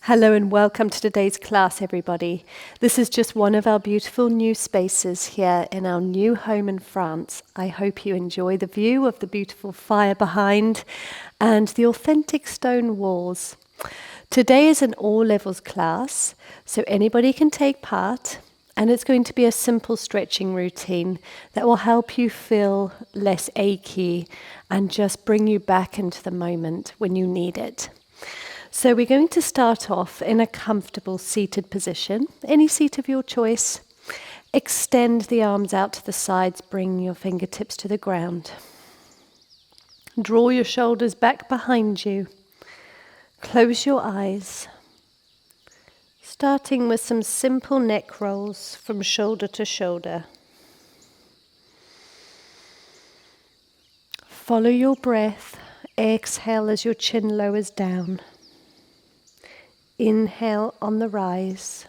Hello and welcome to today's class, everybody. This is just one of our beautiful new spaces here in our new home in France. I hope you enjoy the view of the beautiful fire behind and the authentic stone walls. Today is an all levels class, so anybody can take part, and it's going to be a simple stretching routine that will help you feel less achy and just bring you back into the moment when you need it. So we're going to start off in a comfortable seated position, any seat of your choice. Extend the arms out to the sides, bring your fingertips to the ground. Draw your shoulders back behind you. Close your eyes. Starting with some simple neck rolls from shoulder to shoulder. Follow your breath. Exhale as your chin lowers down. Inhale on the rise.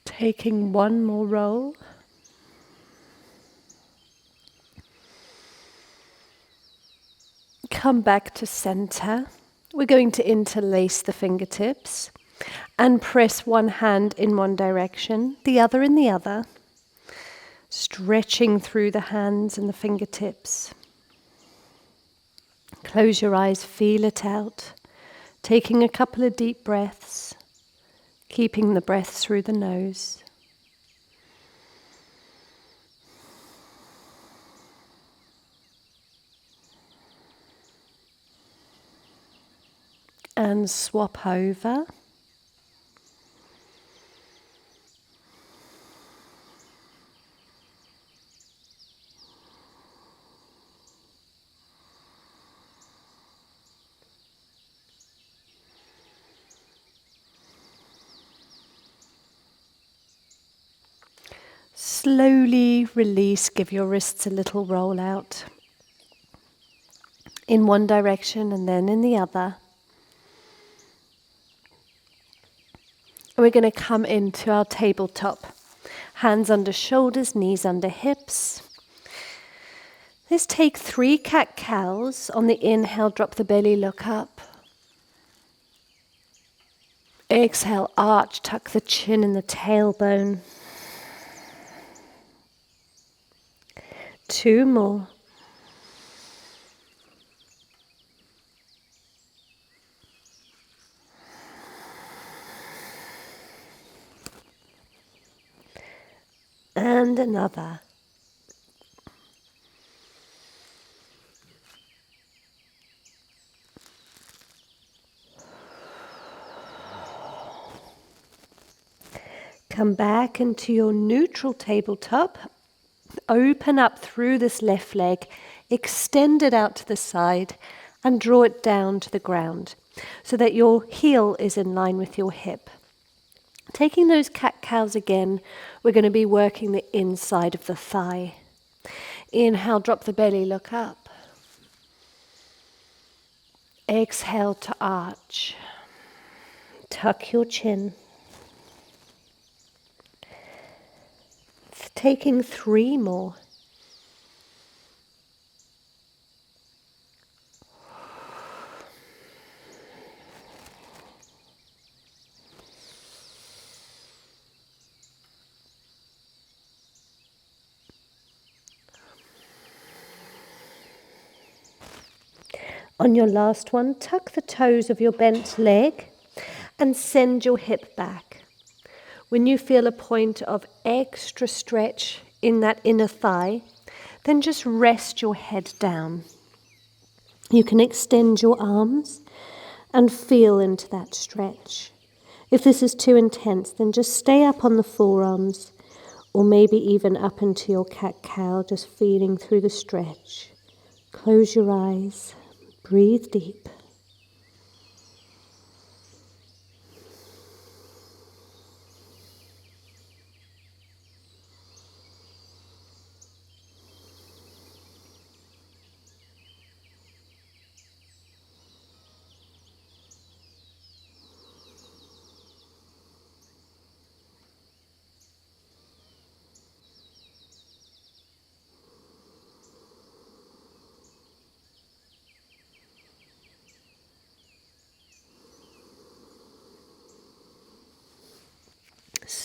Taking one more roll. Come back to center. We're going to interlace the fingertips and press one hand in one direction, the other in the other, stretching through the hands and the fingertips. Close your eyes, feel it out, taking a couple of deep breaths. Keeping the breath through the nose. And swap over. Slowly release, give your wrists a little roll out in one direction and then in the other. And we're going to come into our tabletop. Hands under shoulders, knees under hips. Let's take 3 cat-cows. On the inhale, drop the belly, look up. Exhale, arch, tuck the chin and the tailbone. 2 more. And another. Come back into your neutral tabletop. Open up through this left leg, extend it out to the side and draw it down to the ground so that your heel is in line with your hip. Taking those cat-cows again, we're going to be working the inside of the thigh. Inhale, drop the belly, look up. Exhale to arch. Tuck your chin. Taking 3 more. On your last one, tuck the toes of your bent leg and send your hip back. When you feel a point of extra stretch in that inner thigh, then just rest your head down. You can extend your arms and feel into that stretch. If this is too intense, then just stay up on the forearms or maybe even up into your cat-cow, just feeling through the stretch. Close your eyes, breathe deep.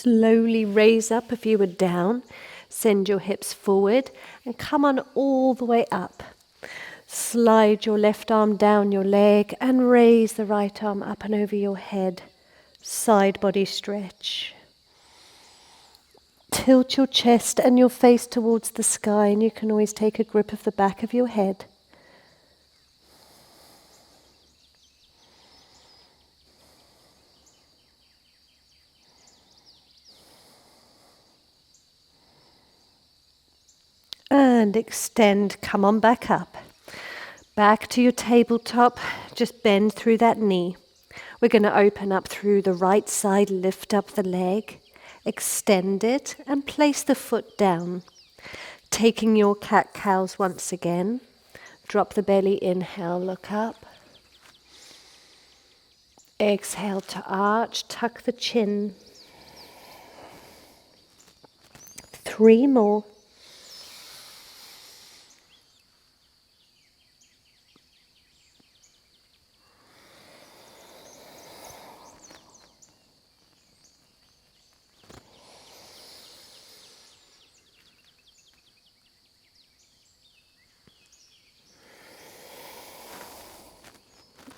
Slowly raise up if you were down. Send your hips forward and come on all the way up. Slide your left arm down your leg and raise the right arm up and over your head. Side body stretch. Tilt your chest and your face towards the sky, and you can always take a grip of the back of your head. And extend, come on back up. Back to your tabletop, just bend through that knee. We're going to open up through the right side, lift up the leg, extend it and place the foot down. Taking your cat-cows once again, drop the belly, inhale, look up. Exhale to arch, tuck the chin. 3 more.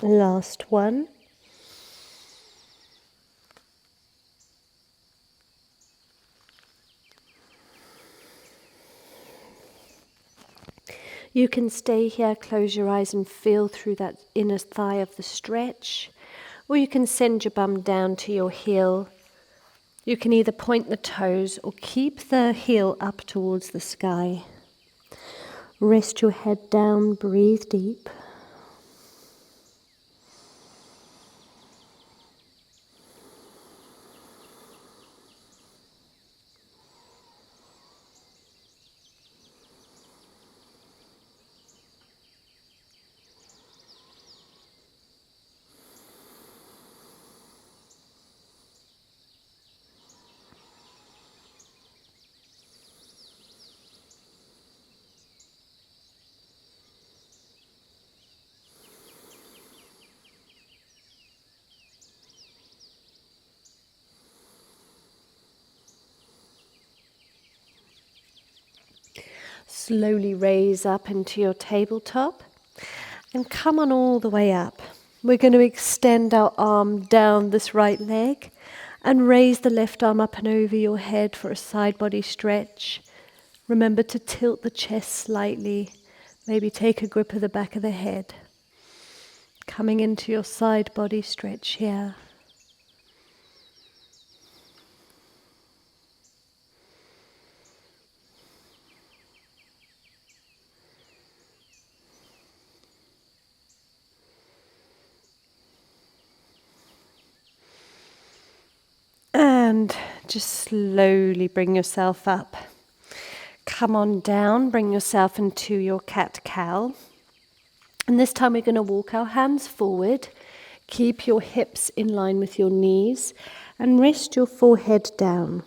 Last one. You can stay here, close your eyes and feel through that inner thigh of the stretch, or you can send your bum down to your heel. You can either point the toes or keep the heel up towards the sky. Rest your head down, breathe deep. Slowly raise up into your tabletop and come on all the way up. We're going to extend our arm down this right leg and raise the left arm up and over your head for a side body stretch. Remember to tilt the chest slightly, maybe take a grip of the back of the head. Coming into your side body stretch here. And just slowly bring yourself up. Come on down, bring yourself into your cat-cow. And this time we're going to walk our hands forward. Keep your hips in line with your knees and rest your forehead down.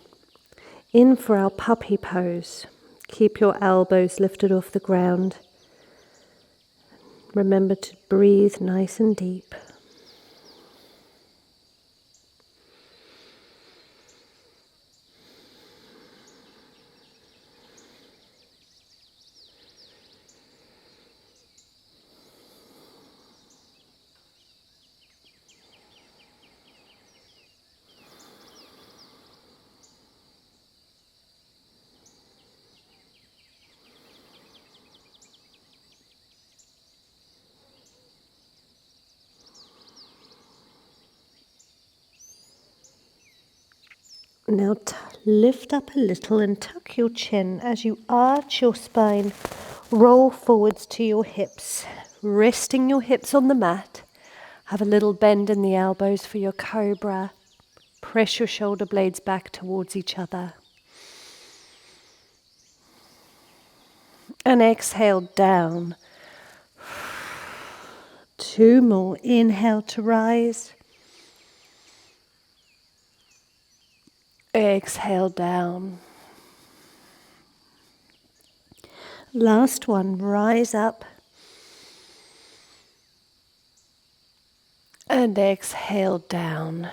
In for our puppy pose. Keep your elbows lifted off the ground. Remember to breathe nice and deep. Now lift up a little and tuck your chin as you arch your spine. Roll forwards to your hips, resting your hips on the mat. Have a little bend in the elbows for your cobra. Press your shoulder blades back towards each other. And exhale down. 2 more. Inhale to rise. Exhale down. Last one, rise up. And exhale down.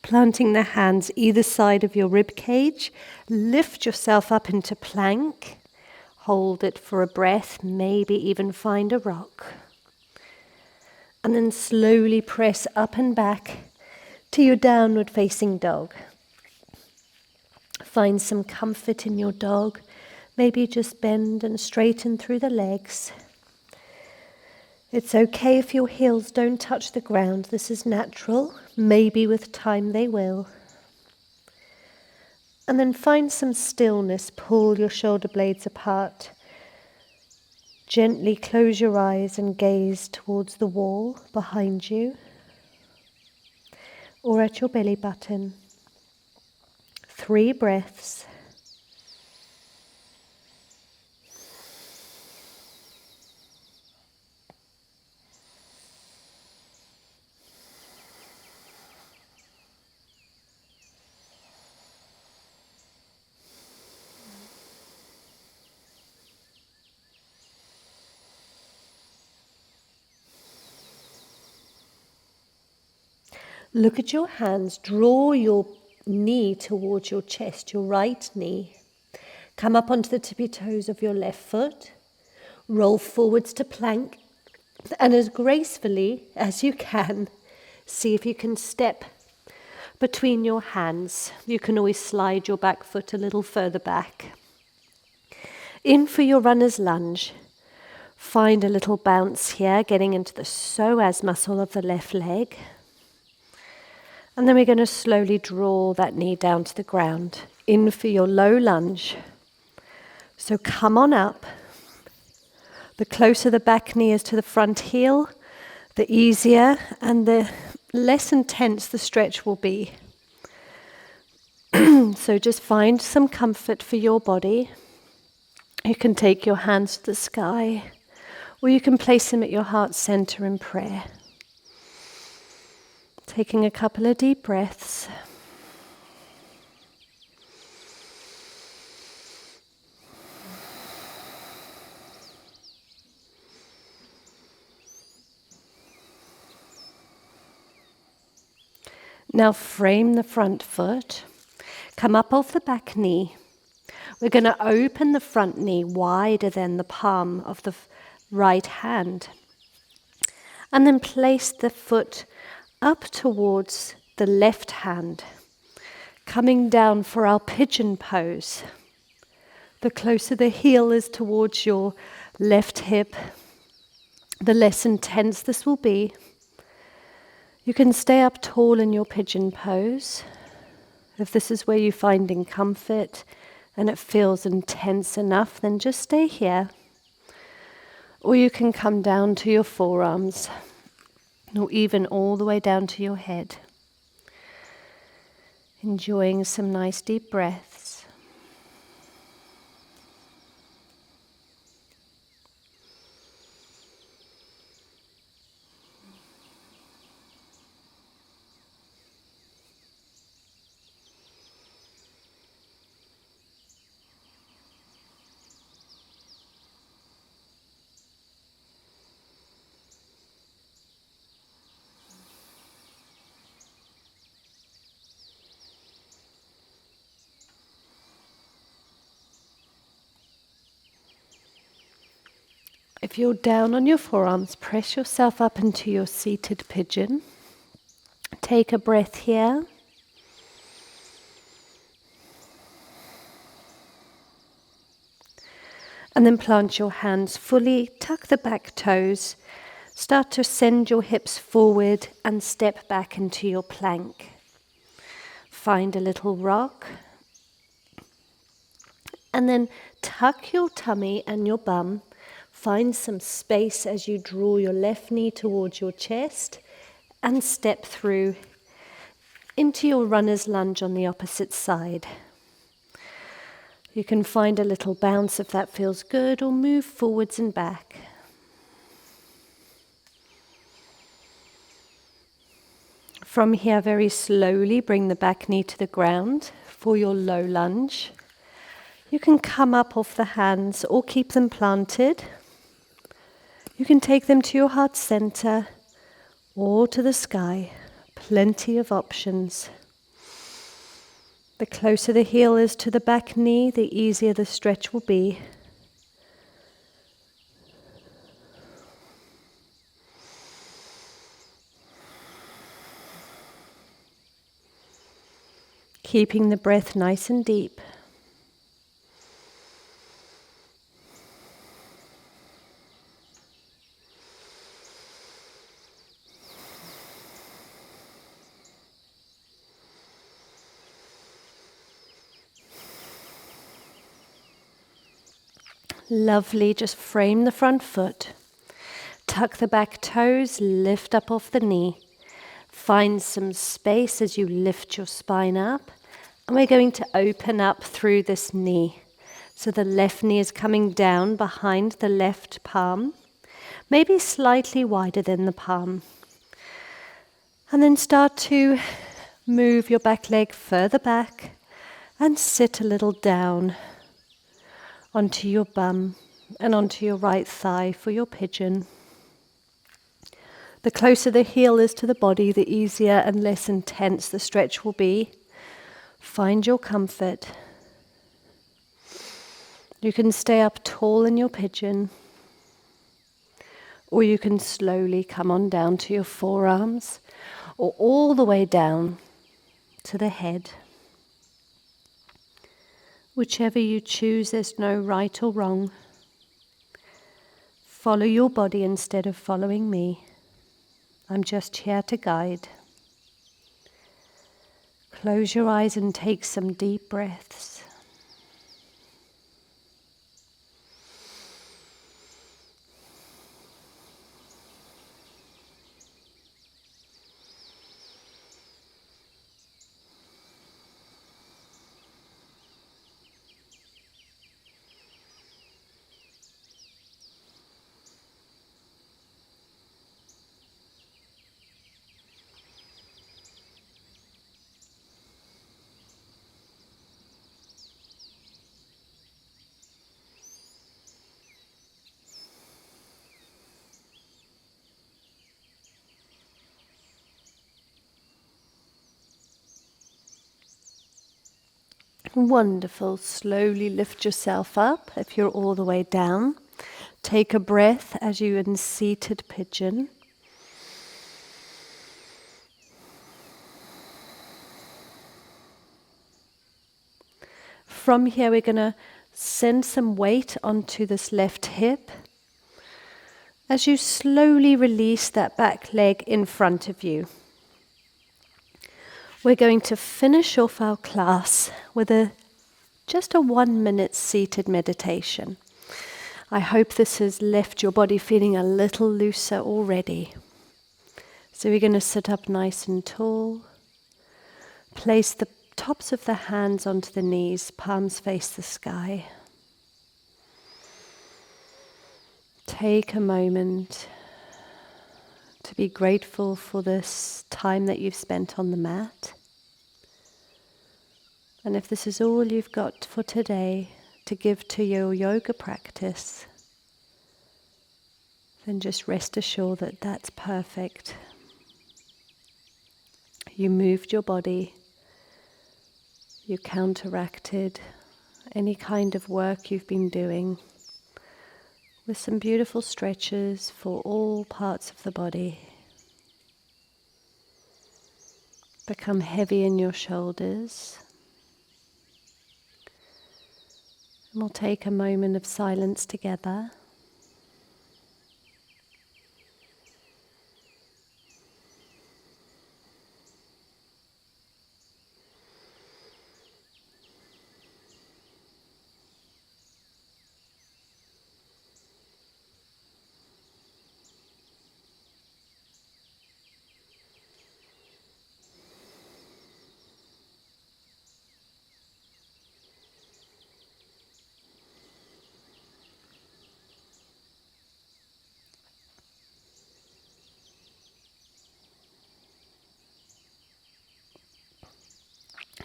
Planting the hands either side of your rib cage, lift yourself up into plank. Hold it for a breath, maybe even find a rock. And then slowly press up and back to your downward facing dog. Find some comfort in your dog. Maybe just bend and straighten through the legs. It's okay if your heels don't touch the ground. This is natural. Maybe with time they will. And then find some stillness. Pull your shoulder blades apart. Gently close your eyes and gaze towards the wall behind you or at your belly button. 3 breaths. Look at your hands. Draw your knee towards your chest, your right knee. Come up onto the tippy toes of your left foot. Roll forwards to plank. And as gracefully as you can, see if you can step between your hands. You can always slide your back foot a little further back. In for your runner's lunge. Find a little bounce here, getting into the psoas muscle of the left leg. And then we're going to slowly draw that knee down to the ground. In for your low lunge. So come on up. The closer the back knee is to the front heel, the easier and the less intense the stretch will be. So just find some comfort for your body. You can take your hands to the sky, or you can place them at your heart center in prayer. Taking a couple of deep breaths. Now frame the front foot. Come up off the back knee. We're going to open the front knee wider than the palm of the right hand. And then place the foot up towards the left hand, coming down for our pigeon pose. The closer the heel is towards your left hip, the less intense this will be. You can stay up tall in your pigeon pose. If this is where you're finding comfort and it feels intense enough, then just stay here. Or you can come down to your forearms, or even all the way down to your head. Enjoying some nice deep breaths. If you're down on your forearms, press yourself up into your seated pigeon. Take a breath here. And then plant your hands fully, tuck the back toes, start to send your hips forward and step back into your plank. Find a little rock. And then tuck your tummy and your bum. Find some space as you draw your left knee towards your chest and step through into your runner's lunge on the opposite side. You can find a little bounce if that feels good, or move forwards and back. From here, very slowly bring the back knee to the ground for your low lunge. You can come up off the hands or keep them planted. You can take them to your heart center or to the sky. Plenty of options. The closer the heel is to the back knee, the easier the stretch will be. Keeping the breath nice and deep. Lovely, just frame the front foot. Tuck the back toes, lift up off the knee. Find some space as you lift your spine up. And we're going to open up through this knee. So the left knee is coming down behind the left palm, maybe slightly wider than the palm. And then start to move your back leg further back and sit a little down onto your bum and onto your right thigh for your pigeon. The closer the heel is to the body, the easier and less intense the stretch will be. Find your comfort. You can stay up tall in your pigeon, or you can slowly come on down to your forearms, or all the way down to the head. Whichever you choose, there's no right or wrong. Follow your body instead of following me. I'm just here to guide. Close your eyes and take some deep breaths. Wonderful. Slowly lift yourself up if you're all the way down. Take a breath as you're in seated pigeon. From here we're going to send some weight onto this left hip as you slowly release that back leg in front of you. We're going to finish off our class with just a 1 minute seated meditation. I hope this has left your body feeling a little looser already. So we're going to sit up nice and tall. Place the tops of the hands onto the knees, palms face the sky. Take a moment to be grateful for this time that you've spent on the mat. And if this is all you've got for today to give to your yoga practice, then just rest assured that that's perfect. You moved your body, you counteracted any kind of work you've been doing with some beautiful stretches for all parts of the body. Become heavy in your shoulders. And we'll take a moment of silence together.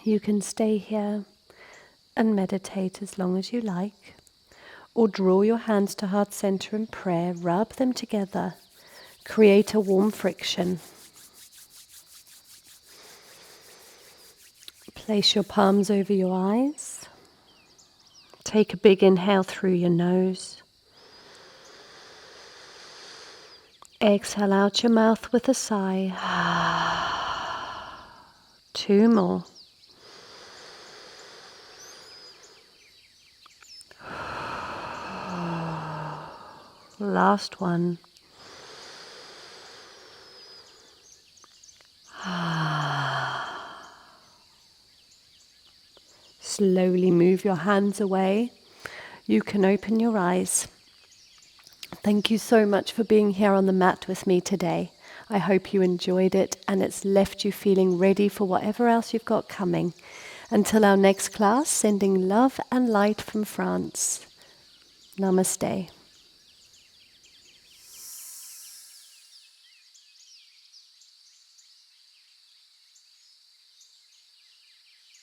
You can stay here and meditate as long as you like, or draw your hands to heart center in prayer, rub them together, create a warm friction. Place your palms over your eyes. Take a big inhale through your nose. Exhale out your mouth with a sigh. 2 more. Last one. Slowly move your hands away. You can open your eyes. Thank you so much for being here on the mat with me today. I hope you enjoyed it and it's left you feeling ready for whatever else you've got coming. Until our next class, sending love and light from France. Namaste.